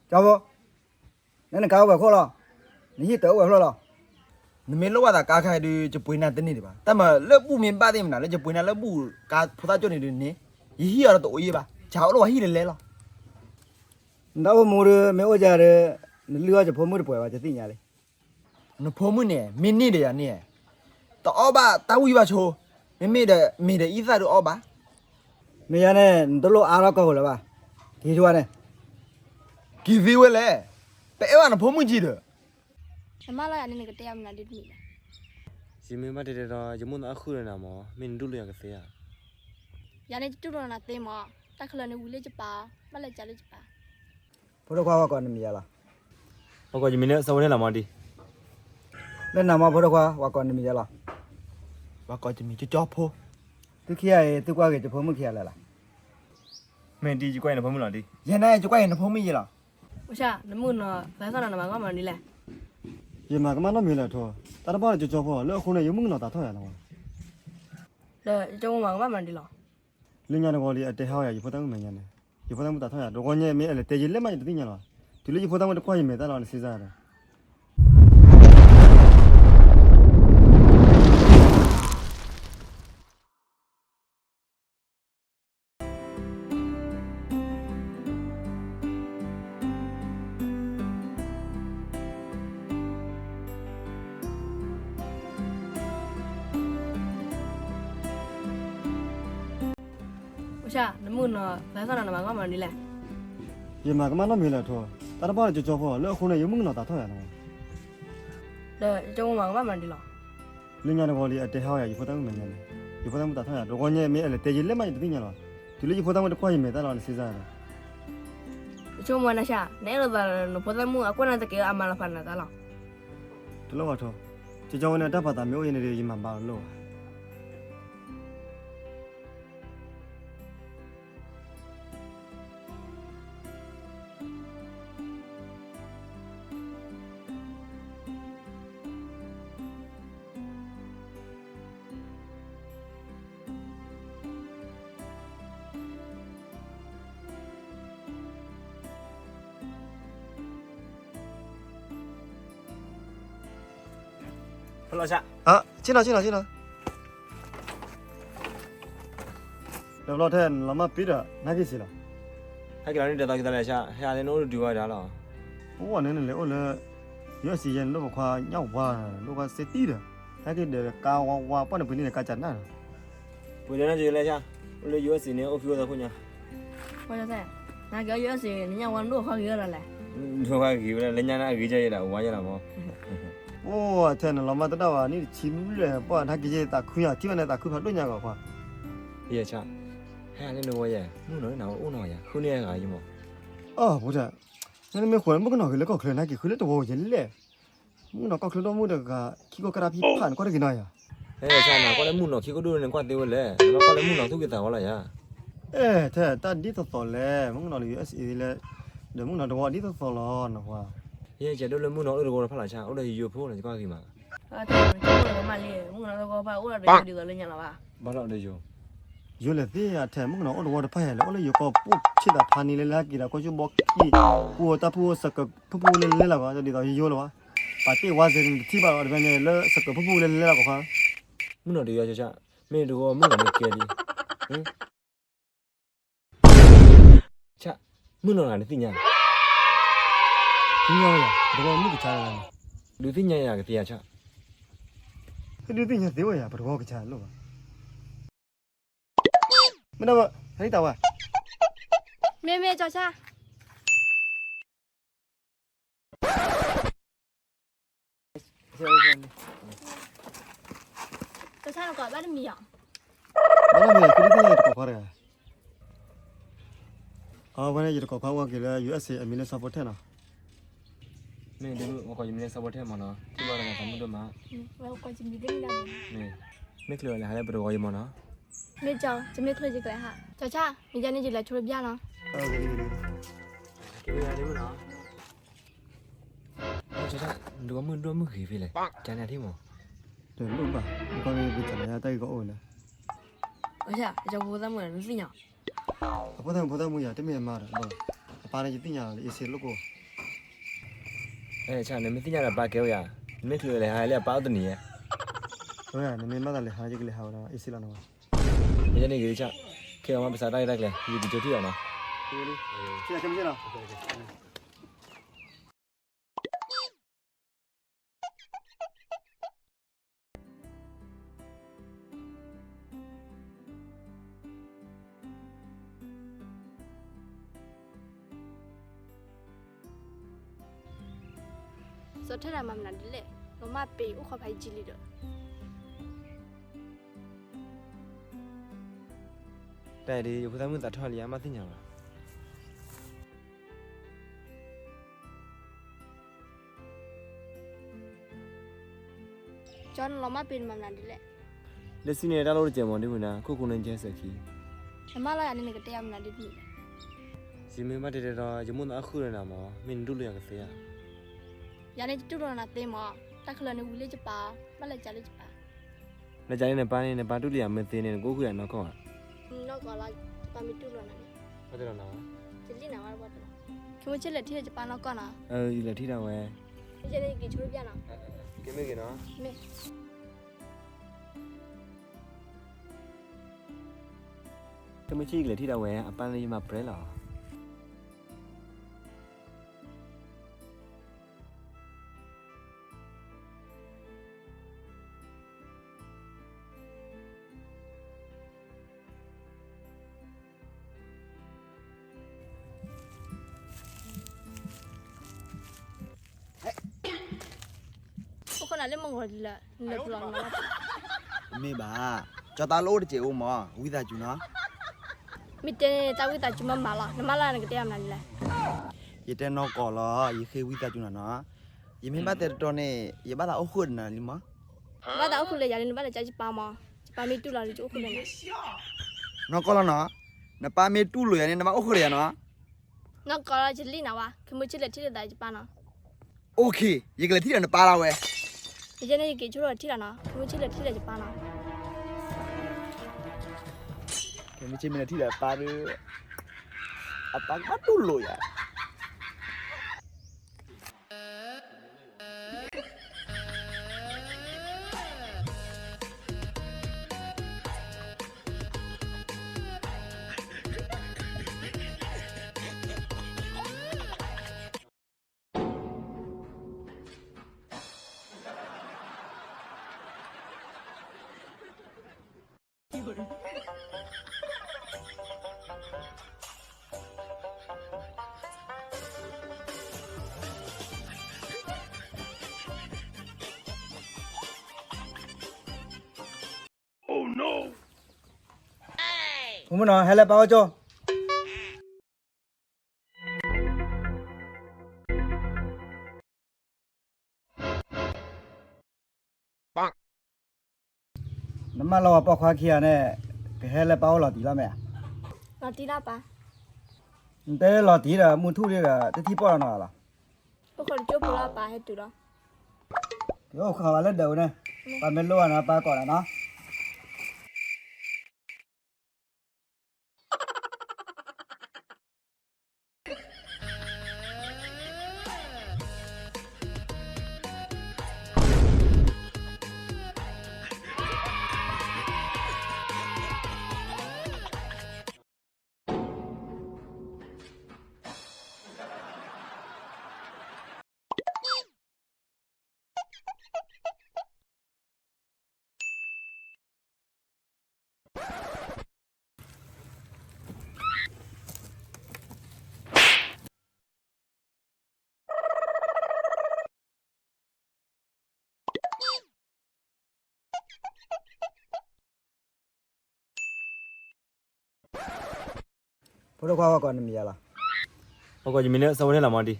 找不？那搞个好了，你去抖个好了。你们老外的刚开的就不会难等你的吧？但么那不明白的嘛，那就不会那不干菩萨叫你的呢，一下都多一吧，瞧了我一来了。那我没得没我家的，你留下就泡沫的不要就怎样嘞？那泡沫呢？明年的呀你，到二吧，到五一吧抽，没得一三都二吧。没呀呢，你都老阿拉搞了吧？提出来呢？几岁回来？百万的泡沫机的。什么了呀？你那个爹们那里米了？是没买的了，就没拿回来了嘛，没弄了个谁啊？呀，你就着那爹嘛，但可能你屋里就包，买来家里就包。不是夸我搞你们家了，我感觉明天稍微了嘛的，那那么不是夸我搞你们家了，我搞这米就叫泡，都起来都挂个就泡沫起来了，没地就怪你朋友了的。现在就怪你泡沫机了。我想你们呢，在上那嘛，我们的嘞。也嘛个嘛那没来拖，打到包就找跑，那后来有梦了打拖呀了。对，就我们的了。人家的话里带好呀，一不当没人呢，一不当不打拖呀，如果你没来带进来嘛就对人了，对了一不当我就快没得了，是啥的？我想你们呢，在上那嘛，我们的嘞。也嘛个嘛那没来拖，打到包就找跑，那后来有梦了打拖呀了。对，就我们的了。人家的话里带好呀，一不当没人呢，一不当不打拖呀，如果你没来带进来嘛就对人了，对了一不当我就快没得了，是啥的？就我那想，那个在那不在木啊，过来再给阿妈了饭了，咋了？对了我说，就叫我那打发打没有人的一万八了。老夏，啊，进来。老太老妈别的哪个去了？还给人家到给他来下，下来弄丢家了。我那来我来，有时间路快鸟哇，路快塞地了，还给的嘎哇，不能不你嘎讲那。不然就来下，我来有时间我陪我回家。我就在，那个有时人家往路好远了嘞。都快给了，人家那给着了，我也了嘛。我天呐，老妈知道啊，你起路了，不然他给打亏啊，基本上打亏怕多年个话。也差，还那我也，我那也，后年个什么？哦，不是，那没回来，没跟那个搞可能那个回来多人嘞，我那搞可能没得个，几个给他批判，过来给那呀。哎，差那过来木那，几个多人挂丢了，那过来木那都给打完了呀。哎，他但你都走了，我那里也是嘞，那我那的话你都走了那话。也这都是木那二十个人跑来下，我来有跑了就挂给嘛。啊，对，就我们的，我那个把我那这个人家了吧？把那的就。有了这呀，他们那我的拍了，我有个不吃的盘里来给他过去摸起，我打破这个瀑布来了个，这里头有了哇，把这娃子提把那边的这个瀑布来了个话，木那的要就下，没这个木那没给的，嗯。下，木那哪里听呀？听了呀，这个没个钱了，刘听呀个听下。这刘听呀对我呀，不是我个钱了吧？没那么，还打哇？妹叫啥？叫啥？那个把你米啊？我那边这里听呀，这个话的。啊，我那这个话我给了 USA 米勒沙波特呢。没得，我感觉没啥不太嘛呢，基本上他们都嘛。我过去米跟你聊。没可能还来不得我一嘛呢。没叫，就没可能就过来哈。叫啥？你家你就来出来边了。给呀，你们呢？这啥？你个门多门黑飞嘞，讲两天嘛。对，路吧，我刚才不讲了呀，带一个欧呢。我想，这我咱们人是呀。不但没呀，这边嘛的，不， ဘာလဲတင်ညာလေအစီလို့ကို အဲချာနေမသိကြတာပါကဲရမင်းထူလေဟာလေပါတော့နေရ ဟိုရနေမသားလေဟာကြီးကလေဟာတော့အစီလာနော် မင်းနေကြီးချခေအောင်ပစာတိုက်တိုက်လေဒီကြိုထီအောင်နော် ဟိုလေကျန်ချင်မကျန်တော့ ဆိုထက်တာမှမနာဒီလေလောမပေဥခဖိုင်ကြည့်လိတော့ တဲ့ဒီဘုရားမသာထွက်လျာမသိညာပါ ကျွန်တော်လောမပေမှမနာဒီလေ လက်စီနေတာလို့ကြံမော်ဒီမနာခုခုနဲ့ကျဲဆက်ခီ အမလာရနေကတရားမနာဒီပြီ စီမင်းမတဲ့တော့ဂျမွန်အခုရနာမောမင်းတို့လျာကစေရ ရနေတူတော်နာသိမောတက်ခလနေဝီလေးချပါမလက်ကြလေးချပါ လက်ကြိုင်းနဲ့ပန်းနဲ့ပါတုလျာမသိနေကိုခုရနောက်ကော နောက်ကလာပါမီတူတော်နာနေ ဟုတ်တယ်နော် ကြလိနာဝါတော့ခင်မချစ်လက်ထည့်ချပါနောက်ကနာ အဲဒီလက်ထီတာဝဲ ဒီကျနေကြီးချိုးပြနာ ကင်းမေကနော် မေ ကမချီလက်ထီတာဝဲအပန်းလေးမှာပရဲလာ ခုနလေးမငေါ်ဒီလာနေပလောင်နာ မေပါကြော်တာလို့တကျေဦးမဝိသကျူနော် မိတဲတာဝိတာချမမလာနမလာနေကတရားမနာလေ ရတဲ့နော်ကောလောရခေဝိသကျူနော်ယမင်းပတ်တဲ့တော့နေရပါတာအခုနာလီမ ဘာသာအခုလေရနေဘာလဲကြာချပါမပါမီတူလာလို့အခုလေ နော်ကောလောနော်နပါမေတူလို့ရနေနမအခုရနော် နောက်ကလာကြလိနာဝါခင်မချစ်လက်ထည့်တဲ့ချပါနာ โอเคရေကလေးထိတယ်နပါလာဝဲ ဒီကျနေကြီးချိုးတော့ထိတာနော်ခင်မချစ်လက်ထည့်တဲ့ချပါနာ ကဲမချင်းမနဲ့ထိတယ်ပါရအပကတူလို့ရ ဘုမနော်ဟဲ့လေပါကြောနမလောပေါက်ခွားခီရနဲ့ဟဲ့လေပါလောတီလာမဲ နော်တီလာပါ တဲလောတီတာမွန်ထုလေးကတတိပေါ်နော်လား အခုကျိုးပလာပါဟဲ့တူတော့ ရောခါလာလက်တော့နဲ့ပါမလို့နော်ပါကောလားနော် ဘုရားခွားကောနမီရလား ဟုတ်ကဲ့ဒီမင်းနဲ့စဝနေလာမတီ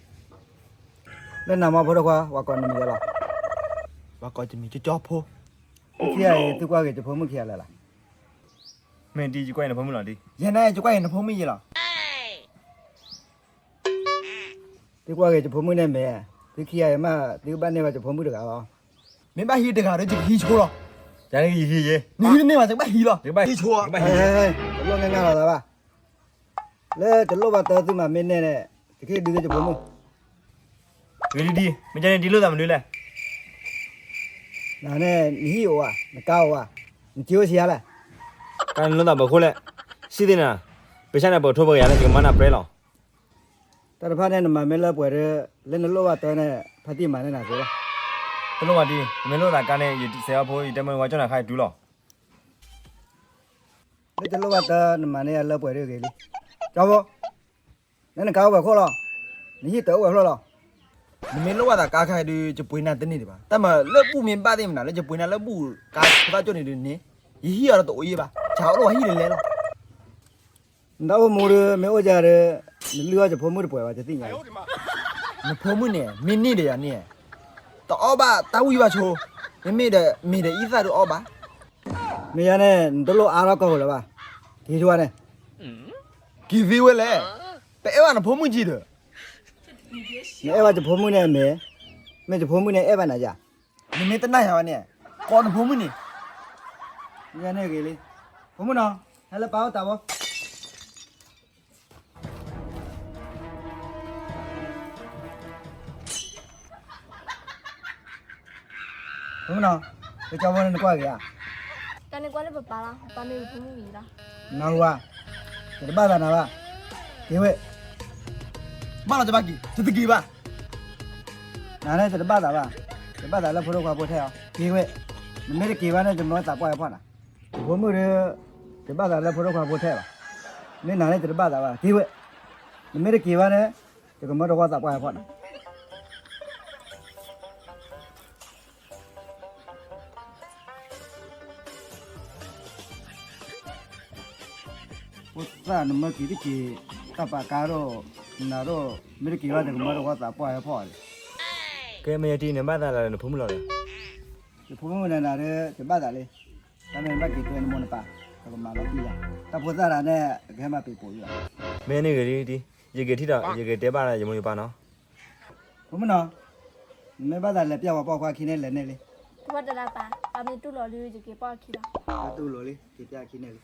လက်နာမဘုရားခွားဝကောနမီရလားဝကောတမီကြောဖိုးခီရတူကွာကတဖုံးမခီရလား မင်းတီကြီးကွိုင်းနေဖုံးမလားတီ ရန်နိုင်ကြွားရင်ဖုံးမရလားတူကွာကတဖုံးမနဲ့မဲဒီခီရမဒီဘက်နဲ့ကတဖုံးမတကားပါမင်းပါဟီတကားတော့ဟီချိုးတော့ ဂျာနေကြီးကြီးရေ နီးနေမှာစပါဟီလားဟီချိုးဟဲ့ဟဲ့ဘလောငငါလာပါလဲတလို့ပါတော်သူမမင်းနဲ့ ခေဒီကဘုံမ ဒီဒီမကြတဲ့ဒီလို့သာမလို့လဲ နာနဲ့နီဟိုอ่ะမကောက်อ่ะမကျိုးစီရလား ကန်လို့သာမခိုးလဲစီးတဲ့နာပချာနဲ့ပေါ်ထိုးပေါ်ရလဲဒီမနာပရဲလော တရဖာနဲ့နမမဲလဲပွယ်တဲ့လက်နလောဝတဲနဲ့ဖတိမာနဲ့နာဆို တလုံးဝဒီမင်းလို့သာကန်နဲ့ဆရာဖိုးတမန်ဝါကျော်နာခိုင်ဒူးလော လက်တလောဝတဲနမနဲ့လဲပွယ်တဲ့ကေလီကြောက်ဘောနဲ့ကောက်ပဲခေါ်လောနီဟိတော့ဝလှလော 你们老外的家开的就不难等你的吧？但么乐不明白的嘛，那就不难乐不家不大叫你的呢，一些儿都一吧，瞧了我一人来了。那我没得没我家的，你另外就泡沫的不要就定下。你泡沫呢？没你的呀你？到二吧，到五吧抽，你没的意思就二吧？没呀呢，你都老阿拉搞了吧？几多呢？几飞回来？百万的泡沫机的。你爱把这泡沫呢没这泡沫呢爱把哪家？你没得那样呢？搞的泡沫呢？你看那个哩，泡沫呢？还来把我打不？泡沫呢？这叫我人挂个啊？ တန်နေကွာလည်းပပါလားပါမေဘုံမီလား 哪路啊？这把哪吧？几位？妈了这把给，这是给吧？哪来这把吧？这把了普通话不太好，几位？你没得给完了就没咋过来跑了。我们这把了普通话不太吧？你哪来这把吧？几位？你没得给完了，这个没得话咋过来跑了？我咋那么给的给？大把干了，那都没得给完这个没得话咋过来跑的？ ကဲမရတီနေမသာလာနေဖုံးမလို့လေ 这普通人那的这把嘞，咱们把给对那么的把，这个马老弟呀，他不咋呢，给嘛被捕了。 မင်းနေကလေးဒီရေကတိတော့ရေကတဲပါလာရမလို့ပါနော် 我们呢，没把咱来别我包括去那来那里， သူကတလာပါပါမေတူလော်လေးကြီးပေါ်ခီလား 他都落里，给别去那里。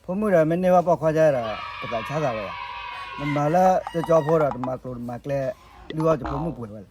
父母人们那话包括在了，不咋查啥了呀？那买了这交破了，他妈都妈来，六号就父母不回来了。